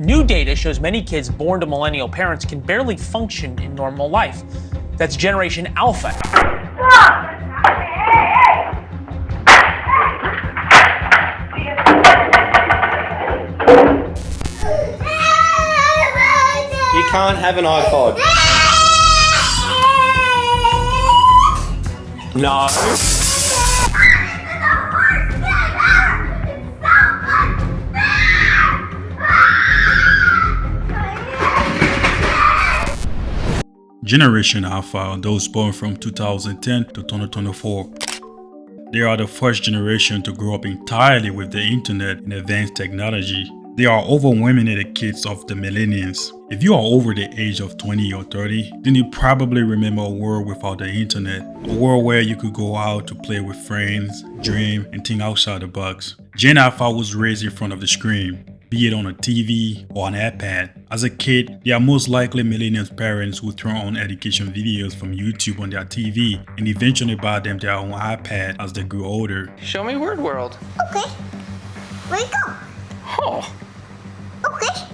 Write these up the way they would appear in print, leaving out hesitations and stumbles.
New data shows many kids born to millennial parents can barely function in normal life. That's Generation Alpha. You can't have an iPod. No. Generation Alpha are those born from 2010 to 2024. They are the first generation to grow up entirely with the internet and advanced technology. They are overwhelmingly the kids of the millennials. If you are over the age of 20 or 30, then you probably remember a world without the internet. A world where you could go out to play with friends, dream, and think outside the box. Gen Alpha was raised in front of the screen, be it on a TV or an iPad. As a kid, they are most likely millennials' parents who turn on education videos from YouTube on their TV and eventually buy them their own iPad as they grew older. Show me Word World. Okay. Where you go? Oh, Okay.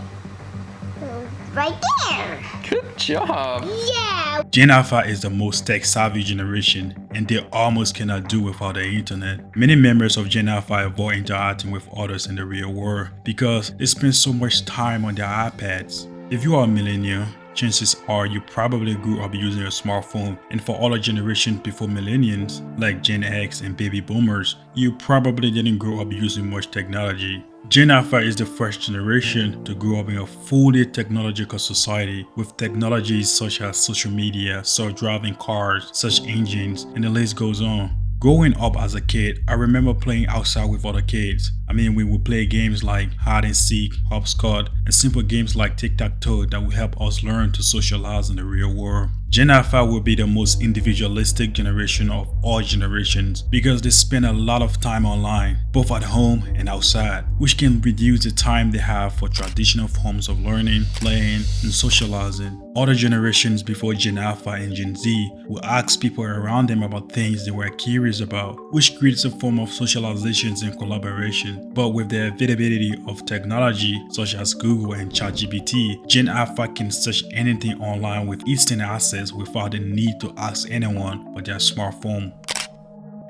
Right there. good job. Yeah. Gen Alpha is the most tech-savvy generation, and they almost cannot do without the internet. Many members of Gen Alpha avoid interacting with others in the real world because they spend so much time on their iPads. If you are a millennial, chances are you probably grew up using a smartphone, and for other generations before millennials, like Gen X and baby boomers, you probably didn't grow up using much technology. Gen Alpha is the first generation to grow up in a fully technological society with technologies such as social media, self-driving cars, search engines, and the list goes on. Growing up as a kid, I remember playing outside with other kids. We would play games like hide and seek, hopscotch, and simple games like tic-tac-toe that would help us learn to socialize in the real world. Gen Alpha will be the most individualistic generation of all generations because they spend a lot of time online, both at home and outside, which can reduce the time they have for traditional forms of learning, playing, and socializing. Other generations before Gen Alpha and Gen Z will ask people around them about things they were curious about, which creates a form of socializations and collaboration. But with the availability of technology such as Google and ChatGPT, Gen Alpha can search anything online with instant access without the need to ask anyone but their smartphone.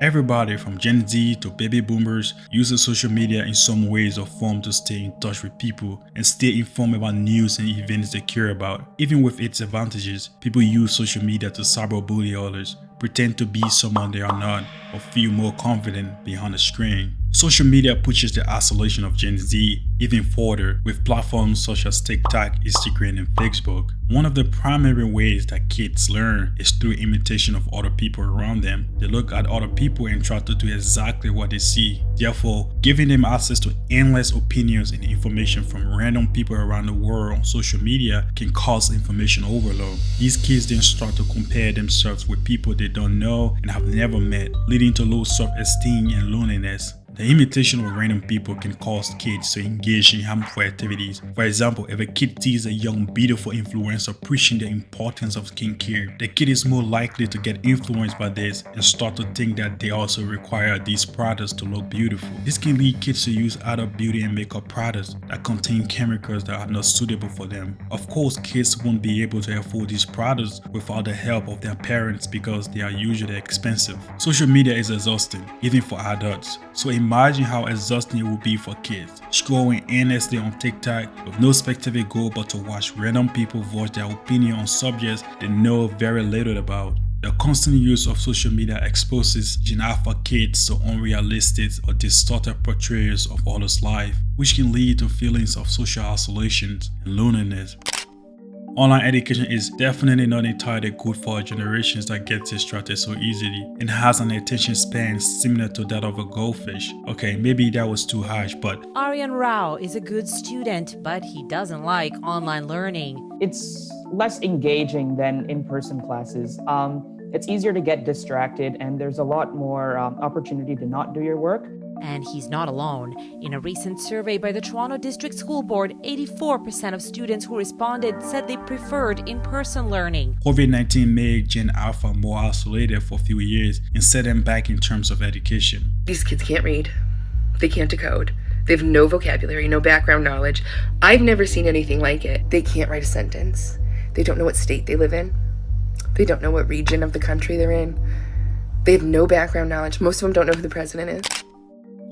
Everybody from Gen Z to baby boomers uses social media in some ways or form to stay in touch with people and stay informed about news and events they care about. Even with its advantages, people use social media to cyberbully others, pretend to be someone they are not, or feel more confident behind a screen. Social media pushes the isolation of Gen Z even further with platforms such as TikTok, Instagram, and Facebook. One of the primary ways that kids learn is through imitation of other people around them. They look at other people and try to do exactly what they see. Therefore, giving them access to endless opinions and information from random people around the world on social media can cause information overload. These kids then start to compare themselves with people they don't know and have never met, leading to low self-esteem and loneliness. The imitation of random people can cause kids to engage in harmful activities. For example, if a kid sees a young, beautiful influencer preaching the importance of skincare, the kid is more likely to get influenced by this and start to think that they also require these products to look beautiful. This can lead kids to use other beauty and makeup products that contain chemicals that are not suitable for them. Of course, kids won't be able to afford these products without the help of their parents because they are usually expensive. Social media is exhausting, even for adults. So imagine how exhausting it will be for kids, scrolling endlessly on TikTok with no specific goal but to watch random people voice their opinion on subjects they know very little about. The constant use of social media exposes Gen Alpha kids to unrealistic or distorted portrayals of others' life, which can lead to feelings of social isolation and loneliness. Online education is definitely not entirely good for generations that get distracted so easily and has an attention span similar to that of a goldfish. Okay, maybe that was too harsh, but Aryan Rao is a good student, but he doesn't like online learning. It's less engaging than in-person classes. It's easier to get distracted, and there's a lot more opportunity to not do your work. And he's not alone. In a recent survey by the Toronto District School Board, 84% of students who responded said they preferred in-person learning. COVID-19 made Gen Alpha more isolated for a few years and set them back in terms of education. These kids can't read, they can't decode, They have no vocabulary, no background knowledge. I've never seen anything like it. They can't write a sentence. They don't know what state they live in. They don't know what region of the country they're in. They have no background knowledge. Most of them don't know who the president is.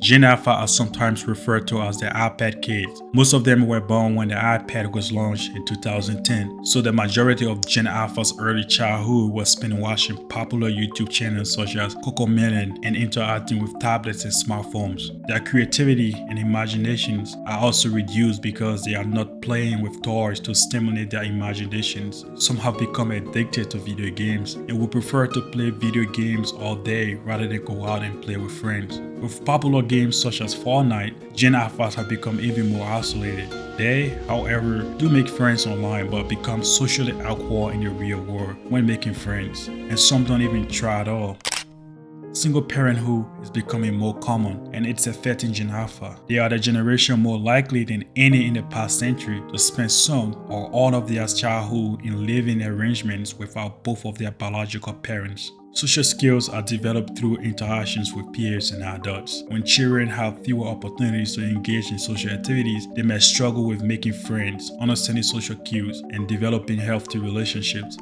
Gen Alpha are sometimes referred to as the iPad kids. Most of them were born when the iPad was launched in 2010, so the majority of Gen Alpha's early childhood was spent watching popular YouTube channels such as CoComelon and interacting with tablets and smartphones. Their creativity and imaginations are also reduced because they are not playing with toys to stimulate their imaginations. Some have become addicted to video games and would prefer to play video games all day rather than go out and play with friends. With popular games such as Fortnite, Gen Alphas have become even more isolated. They, however, do make friends online but become socially awkward in the real world when making friends, and some don't even try at all. Single parenthood is becoming more common, and it's affecting Gen Alpha. They are the generation more likely than any in the past century to spend some or all of their childhood in living arrangements without both of their biological parents. Social skills are developed through interactions with peers and adults. When children have fewer opportunities to engage in social activities, they may struggle with making friends, understanding social cues, and developing healthy relationships.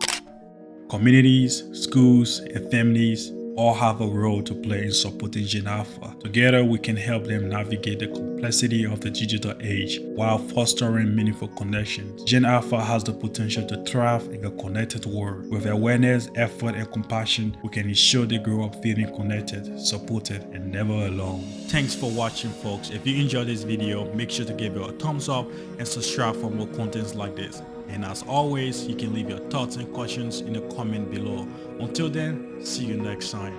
Communities, schools, and families all have a role to play in supporting Gen Alpha. Together, we can help them navigate the complexity of the digital age while fostering meaningful connections. Gen Alpha has the potential to thrive in a connected world. With awareness, effort, and compassion, we can ensure they grow up feeling connected, supported, and never alone. Thanks for watching, folks. If you enjoyed this video, make sure to give it a thumbs up and subscribe for more contents like this. And as always, you can leave your thoughts and questions in the comment below. Until then, see you next time.